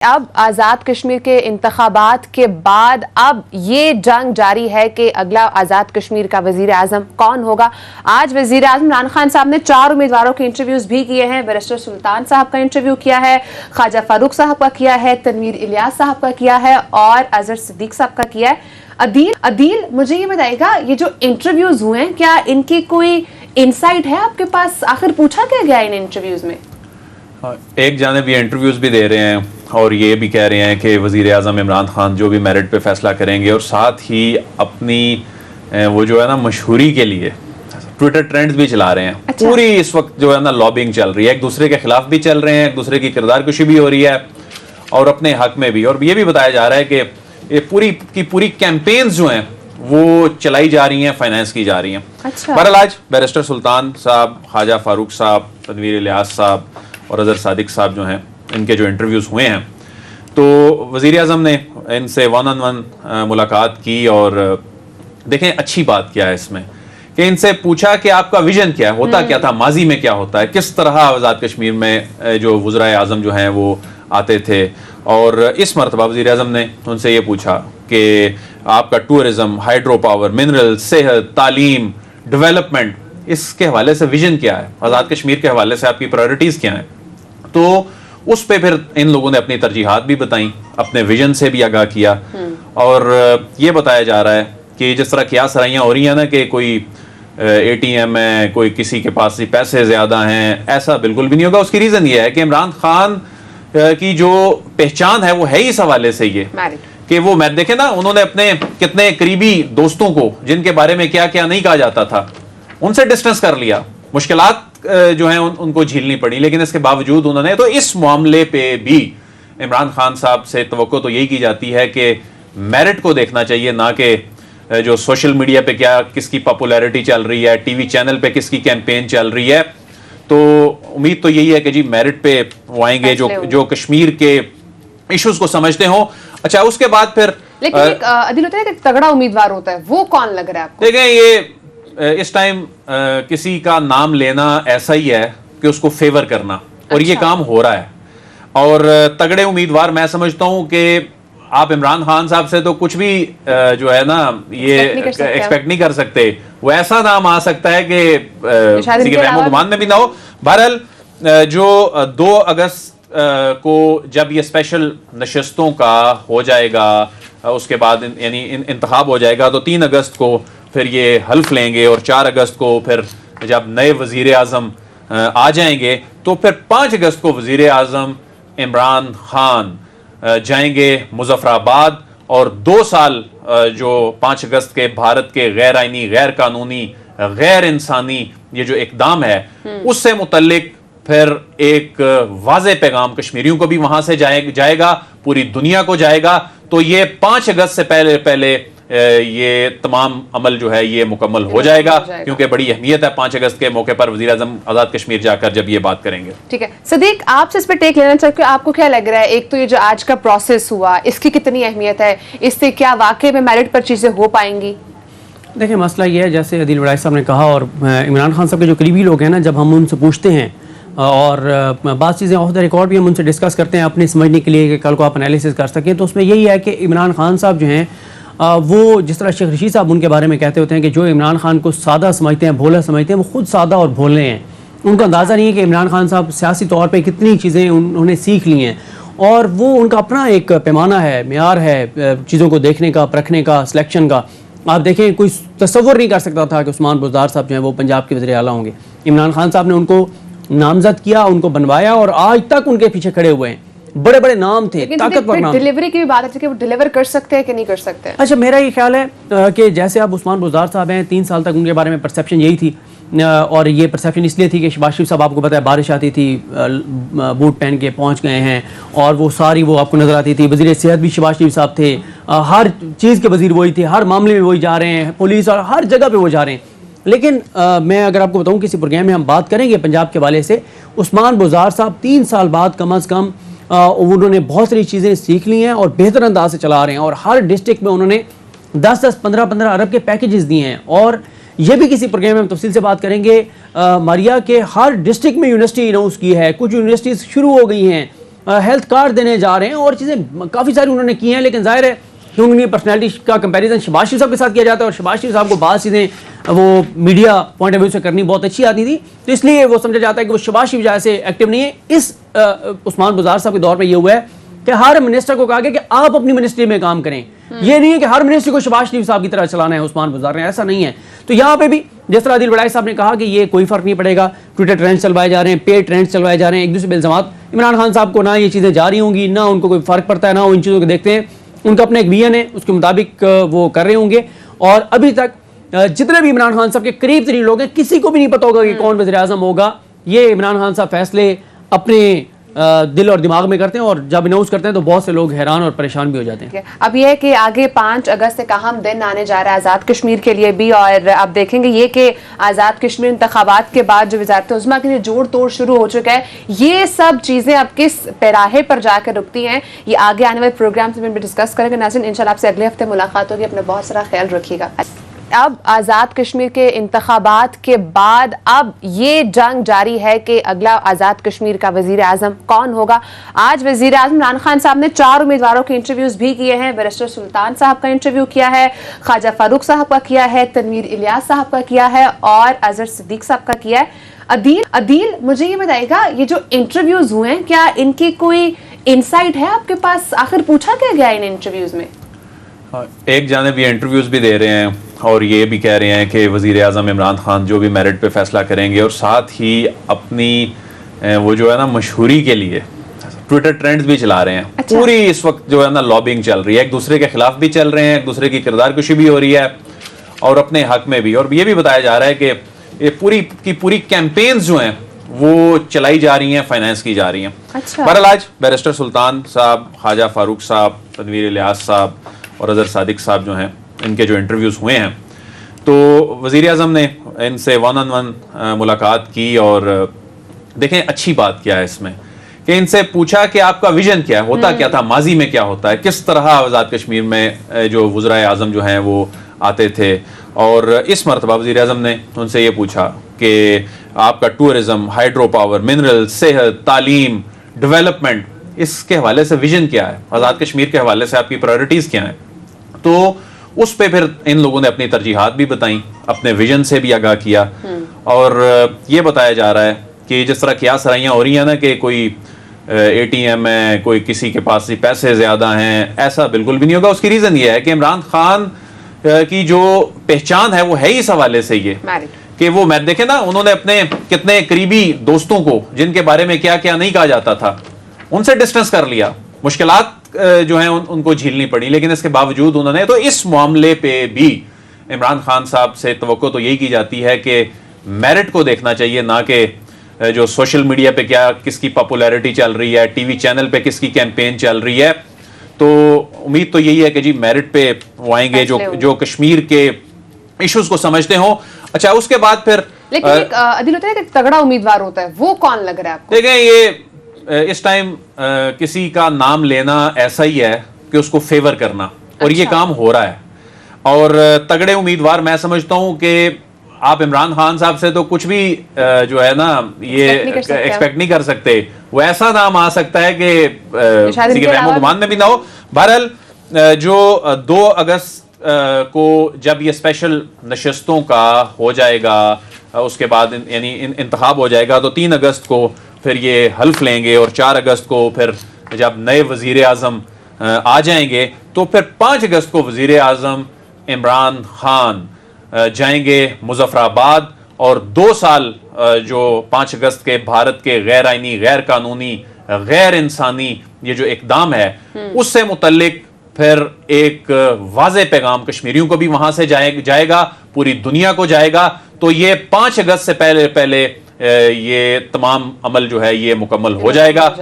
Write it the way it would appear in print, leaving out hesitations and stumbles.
اب آزاد کشمیر کے انتخابات کے بعد اب یہ جنگ جاری ہے کہ اگلا آزاد کشمیر کا وزیر اعظم کون ہوگا۔ آج وزیر اعظم عمران خان صاحب نے 4 امیدواروں کے انٹرویوز بھی کیے ہیں۔ بیرسٹر سلطان صاحب کا انٹرویو کیا ہے، خواجہ فاروق صاحب کا کیا ہے، تنویر الیاس صاحب کا کیا ہے اور اظہر صدیق صاحب کا کیا ہے۔ عدیل مجھے یہ بتائے گا، یہ جو انٹرویوز ہوئے ہیں کیا ان کی کوئی انسائٹ ہے آپ کے پاس؟ آخر پوچھا کیا گیا ان انٹرویوز میں؟ ایک جانب یہ انٹرویوز بھی دے رہے ہیں اور یہ بھی کہہ رہے ہیں کہ وزیر اعظم عمران خان جو بھی میرٹ پہ فیصلہ کریں گے، اور ساتھ ہی اپنی وہ جو ہے نا مشہوری کے لیے ٹویٹر ٹرینڈز بھی چلا رہے ہیں۔ پوری اس وقت جو ہے نا لابنگ چل رہی ہے، ایک دوسرے کے خلاف بھی چل رہے ہیں، ایک دوسرے کی کردار کشی بھی ہو رہی ہے اور اپنے حق میں بھی، اور یہ بھی بتایا جا رہا ہے کہ یہ پوری کیمپینز جو ہیں وہ چلائی جا رہی ہیں، فائنانس کی جا رہی ہیں۔ بہرحال آج بیرسٹر سلطان صاحب، خواجہ فاروق صاحب، تنویر الیاس صاحب اور اظہر صادق صاحب جو ہیں، ان کے جو انٹرویوز ہوئے ہیں، تو وزیر اعظم نے ان سے 1 on 1 ملاقات کی، اور دیکھیں اچھی بات کیا ہے اس میں کہ ان سے پوچھا کہ آپ کا ویژن کیا ہے، ہوتا کیا تھا ماضی میں، کیا ہوتا ہے، کس طرح آزاد کشمیر میں جو وزرائے اعظم جو ہیں وہ آتے تھے، اور اس مرتبہ وزیر اعظم نے ان سے یہ پوچھا کہ آپ کا ٹورزم، ہائیڈرو پاور، منرل، صحت، تعلیم، ڈیولپمنٹ، اس کے حوالے سے ویژن کیا ہے، آزاد کشمیر کے حوالے سے آپ کی پرائرٹیز کیا ہیں۔ تو اس پہ پھر ان لوگوں نے اپنی ترجیحات بھی بتائیں، اپنے ویژن سے بھی آگاہ کیا، اور یہ بتایا جا رہا ہے کہ جس طرح قیاس سرائیاں ہو رہی ہیں نا کہ کوئی اے ٹی ایم ہے، کوئی کسی کے پاس پیسے زیادہ ہیں، ایسا بالکل بھی نہیں ہوگا۔ اس کی ریزن یہ ہے کہ عمران خان کی جو پہچان ہے وہ ہے اس حوالے سے یہ کہ وہ دیکھیں نا، انہوں نے اپنے کتنے قریبی دوستوں کو جن کے بارے میں کیا کیا نہیں کہا جاتا تھا ان سے ڈسٹنس کر لیا، مشکلات جو ہیں ان کو جھیلنی پڑی، لیکن اس کے باوجود انہوں نے، تو اس معاملے پہ بھی عمران خان صاحب سے توقع تو یہی کی جاتی ہے کہ میرٹ کو دیکھنا چاہیے، نہ کہ جو سوشل میڈیا پہ کیا کس کی پاپولیرٹی چل رہی ہے، ٹی وی چینل پہ کس کی کیمپین چل رہی ہے۔ تو امید تو یہی ہے کہ جی میرٹ پہ وہ آئیں گے جو کشمیر کے ایشوز کو سمجھتے ہوں۔ اچھا، اس کے بعد پھر لیکن ایک عدیل ہوتا ہے کہ تگڑا امیدوار ہوتا ہے، وہ کون لگ رہا ہے آپ کو؟ دیکھیں، یہ اس ٹائم کسی کا نام لینا ایسا ہی ہے کہ اس کو فیور کرنا، اور یہ کام ہو رہا ہے۔ اور تگڑے امیدوار میں سمجھتا ہوں کہ آپ عمران خان صاحب سے تو کچھ بھی جو ہے نا یہ ایکسپیکٹ نہیں کر سکتے، وہ ایسا نام آ سکتا ہے کہ کسی کے وہم و گمان میں بھی نہ ہو۔ بہرحال جو 2 اگست کو جب یہ اسپیشل نشستوں کا ہو جائے گا، اس کے بعد یعنی انتخاب ہو جائے گا، تو 3 اگست کو پھر یہ حلف لیں گے، اور 4 اگست کو پھر جب نئے وزیر اعظم آ جائیں گے تو پھر 5 اگست کو وزیر اعظم عمران خان جائیں گے مظفر آباد، اور 2 سال جو 5 اگست کے بھارت کے غیر آئینی، غیر قانونی، غیر انسانی یہ جو اقدام ہے، اس سے متعلق پھر ایک واضح پیغام کشمیریوں کو بھی وہاں سے جائے گا، پوری دنیا کو جائے گا۔ تو یہ 5 اگست سے پہلے یہ تمام عمل جو ہے یہ مکمل ہو جائے گا، کیونکہ بڑی اہمیت ہے 5 اگست کے موقع پر وزیر اعظم آزاد کشمیر جا کر جب یہ بات کریں گے۔ ٹھیک ہے صدیق، آپ سے اس پہ ٹیک لینا چاہتے کہ آپ کو کیا لگ رہا ہے، ایک تو یہ جو آج کا پروسیس ہوا اس کی کتنی اہمیت ہے، اس سے کیا واقعی میں میرٹ پر چیزیں ہو پائیں گی؟ دیکھیں مسئلہ یہ ہے، جیسے عدیل وڑائی صاحب نے کہا، اور عمران خان صاحب کے جو قریبی لوگ ہیں نا، جب ہم ان سے پوچھتے ہیں اور بعض چیزیں آف دا ریکارڈ بھی ہم ان سے ڈسکس کرتے ہیں اپنے سمجھنے کے لیے کہ کل کو آپ انالیسس کر سکیں، تو اس میں یہی ہے کہ عمران خان صاحب جو ہیں وہ جس طرح شیخ رشید صاحب ان کے بارے میں کہتے ہوتے ہیں کہ جو عمران خان کو سادہ سمجھتے ہیں، بھولا سمجھتے ہیں، وہ خود سادہ اور بھولے ہیں۔ ان کو اندازہ نہیں ہے کہ عمران خان صاحب سیاسی طور پہ کتنی چیزیں انہوں نے سیکھ لی ہیں، اور وہ ان کا اپنا ایک پیمانہ ہے، معیار ہے چیزوں کو دیکھنے کا، پرکھنے کا، سلیکشن کا۔ آپ دیکھیں، کوئی تصور نہیں کر سکتا تھا کہ عثمان بزدار صاحب جو ہیں وہ پنجاب کے وزیر اعلیٰ ہوں گے۔ عمران خان صاحب نے ان کو نامزد کیا، ان کو بنوایا، اور آج تک ان کے پیچھے کھڑے ہوئے ہیں۔ بڑے بڑے نام تھے، طاقتور نام۔ ڈیلیوری کی بھی بات ہے کہ وہ ڈیلیور کر سکتے ہیں کہ نہیں کر سکتے۔ اچھا، میرا یہ خیال ہے کہ جیسے اب عثمان بزدار صاحب ہیں، 3 سال تک ان کے بارے میں پرسیپشن یہی تھی، اور یہ پرسیپشن اس لیے تھی کہ شہباز شریف صاحب، آپ کو پتہ ہے بارش آتی تھی، بوٹ پہن کے پہنچ گئے ہیں، اور وہ ساری وہ آپ کو نظر آتی تھی۔ وزیر صحت بھی شہباز شریف صاحب تھے، ہر چیز کے وزیر وہی تھے، ہر معاملے میں وہی جا رہے ہیں، پولیس اور ہر جگہ پہ وہ جا رہے ہیں۔ لیکن میں اگر آپ کو بتاؤں کسی پروگرام میں ہم بات کریں گے پنجاب کے حوالے سے، عثمان بزدار صاحب 3 سال بعد کم از کم انہوں نے بہت ساری چیزیں سیکھ لی ہیں اور بہتر انداز سے چلا رہے ہیں، اور ہر ڈسٹرکٹ میں انہوں نے 10-10 15-15 ارب کے پیکیجز دیے ہیں۔ اور یہ بھی کسی پروگرام میں ہم تفصیل سے بات کریں گے، ماریا کے ہر ڈسٹرکٹ میں یونیورسٹی اناؤنس کی ہے، کچھ یونیورسٹیز شروع ہو گئی ہیں، ہیلتھ کارڈ دینے جا رہے ہیں اور چیزیں کافی ساری انہوں نے کی ہیں. لیکن ظاہر ہے کیونکہ ان کی پرسنالٹی کا کمپیریزن شہباز شریف صاحب کے ساتھ کیا جاتا ہے اور شہباز شریف صاحب کو بعض چیزیں وہ میڈیا پوائنٹ آف ویو سے کرنی بہت اچھی آتی تھی, تو اس لیے وہ سمجھا جاتا ہے کہ وہ شہباز شریف جیسے ایکٹیو نہیں ہے. اس عثمان بزار صاحب کے دور میں یہ ہوا ہے کہ ہر منسٹر کو کہا گیا کہ آپ اپنی منسٹری میں کام کریں. یہ نہیں ہے کہ ہر منسٹری کو شہباز شریف صاحب کی طرح چلانا ہے عثمان بزار نے, ایسا نہیں ہے. تو یہاں پہ بھی جس طرح عادل وڑائی صاحب نے کہا کہ یہ کوئی فرق نہیں پڑے گا, ٹویٹر ٹرینڈ چلوائے جا رہے ہیں, پے ٹرینڈ چلوائے جا رہے ہیں, ایک دوسرے پہ الزامات. عمران خان صاحب کو نہ یہ چیزیں جاری ہوں گی, نہ ان کو کوئی فرق پڑتا ہے, نہ وہ ان چیزوں کو دیکھتے ہیں. ان کا اپنا ایک ویژن ہے, اس کے مطابق وہ کر رہے ہوں گے. اور ابھی تک جتنے بھی عمران خان صاحب کے قریب ترین لوگ ہیں کسی کو بھی نہیں پتا ہوگا کہ کون وزیر اعظم ہوگا. یہ عمران خان صاحب فیصلے اپنے دل اور دماغ میں کرتے ہیں اور جب اناؤنس کرتے ہیں تو بہت سے لوگ حیران اور پریشان بھی ہو جاتے ہیں. اب یہ ہے کہ آگے 5 اگست کا اہم دن آنے جا رہا ہے آزاد کشمیر کے لیے بھی, اور آپ دیکھیں گے یہ کہ آزاد کشمیر انتخابات کے بعد جو وزارت عظمیٰ کے لیے جوڑ توڑ شروع ہو چکا ہے, یہ سب چیزیں اب کس پیراہے پر جا کے رکتی ہیں یہ آگے آنے والے پروگرامز میں بھی ڈسکس کریں گے. ناظرین انشاءاللہ آپ سے اگلے ہفتے ملاقات ہوگی, اپنا بہت سارا خیال رکھیے گا. اب آزاد کشمیر کے انتخابات کے بعد اب یہ جنگ جاری ہے کہ اگلا آزاد کشمیر کا وزیر اعظم کون ہوگا. آج وزیر اعظم عمران خان صاحب نے 4 امیدواروں کے انٹرویوز بھی کیے ہیں. بیرسٹر سلطان صاحب کا انٹرویو کیا ہے, خواجہ فاروق صاحب کا کیا ہے, تنویر الیاس صاحب کا کیا ہے اور اظہر صدیق صاحب کا کیا ہے. عدیل مجھے یہ بتائے گا, یہ جو انٹرویوز ہوئے ہیں کیا ان کی کوئی انسائٹ ہے آپ کے پاس, آخر پوچھا کیا گیا ان انٹرویوز میں؟ ایک جانب یہ انٹرویوز بھی دے رہے ہیں اور یہ بھی کہہ رہے ہیں کہ وزیر اعظم عمران خان جو بھی میرٹ پہ فیصلہ کریں گے, اور ساتھ ہی اپنی وہ جو ہے نا مشہوری کے لیے ٹویٹر ٹرینڈز بھی چلا رہے ہیں. پوری اس وقت جو ہے نا لابنگ چل رہی ہے, ایک دوسرے کے خلاف بھی چل رہے ہیں, ایک دوسرے کی کردار کشی بھی ہو رہی ہے اور اپنے حق میں بھی. اور یہ بھی بتایا جا رہا ہے کہ یہ پوری کیمپینز جو ہیں وہ چلائی جا رہی ہیں, فائنانس کی جا رہی ہیں. بہرحال آج بیرسٹر سلطان صاحب, خواجہ فاروق صاحب, تنویر الیاس صاحب اور اظہر صادق صاحب جو ہیں, ان کے جو انٹرویوز ہوئے ہیں تو وزیر اعظم نے ان سے 1-on-1 ملاقات کی. اور دیکھیں اچھی بات کیا ہے اس میں کہ ان سے پوچھا کہ آپ کا ویژن کیا ہے, ہوتا کیا تھا ماضی میں, کیا ہوتا ہے, کس طرح آزاد کشمیر میں جو وزرائے اعظم جو ہیں وہ آتے تھے. اور اس مرتبہ وزیر اعظم نے ان سے یہ پوچھا کہ آپ کا ٹورزم, ہائیڈرو پاور, منرل, صحت, تعلیم, ڈیولپمنٹ, اس کے حوالے سے ویژن کیا ہے, آزاد کشمیر کے حوالے سے آپ کی پرائرٹیز کیا ہیں. تو اس پہ پھر ان لوگوں نے اپنی ترجیحات بھی بتائیں, اپنے ویژن سے بھی آگاہ کیا. اور یہ بتایا جا رہا ہے کہ جس طرح قیاس سرائیاں ہو رہی ہیں نا کہ کوئی اے ٹی ایم ہے, کوئی کسی کے پاس پیسے زیادہ ہیں, ایسا بالکل بھی نہیں ہوگا. اس کی ریزن یہ ہے کہ عمران خان کی جو پہچان ہے وہ ہے اس حوالے سے یہ کہ وہ دیکھیں نا, انہوں نے اپنے کتنے قریبی دوستوں کو جن کے بارے میں کیا کیا نہیں کہا جاتا تھا ان سے ڈسٹنس کر لیا. مشکلات جو ہیں ان کو جھیلنی پڑی, لیکن اس کے باوجود انہوں نے, تو اس معاملے پہ بھی عمران خان صاحب سے توقع تو یہی کی جاتی ہے کہ میرٹ کو دیکھنا چاہیے, نہ کہ جو سوشل میڈیا پہ کیا کس کی پاپولیرٹی چل رہی ہے, ٹی وی چینل پہ کس کی کیمپین چل رہی ہے. تو امید تو یہی ہے کہ جی میرٹ پہ وہ آئیں گے جو کشمیر کے ایشوز کو سمجھتے ہوں. اچھا اس کے بعد پھر لیکن ایک عدیل ہوتا ہے کہ تگڑا امیدوار ہوتا ہے, وہ کون لگ رہا ہے آپ کو؟ دیکھیں یہ اس ٹائم کسی کا نام لینا ایسا ہی ہے کہ اس کو فیور کرنا, اور یہ کام ہو رہا ہے. اور تگڑے امیدوار میں سمجھتا ہوں کہ آپ عمران خان صاحب سے تو کچھ بھی جو ہے نا یہ ایکسپیکٹ نہیں کر سکتے. وہ ایسا نام آ سکتا ہے کہ کسی کے وہم و گمان میں بھی نہ ہو. بہرحال جو 2 اگست کو جب یہ اسپیشل نشستوں کا ہو جائے گا, اس کے بعد یعنی انتخاب ہو جائے گا, تو 3 اگست کو پھر یہ حلف لیں گے, اور 4 اگست کو پھر جب نئے وزیر اعظم آ جائیں گے تو پھر 5 اگست کو وزیر اعظم عمران خان جائیں گے مظفر آباد, اور 2 سال جو 5 اگست کے بھارت کے غیر آئینی, غیر قانونی, غیر انسانی یہ جو اقدام ہے اس سے متعلق پھر ایک واضح پیغام کشمیریوں کو بھی وہاں سے جائے گا, پوری دنیا کو جائے گا. تو یہ 5 اگست سے پہلے یہ تمام عمل جو ہے یہ مکمل ہو جائے گا.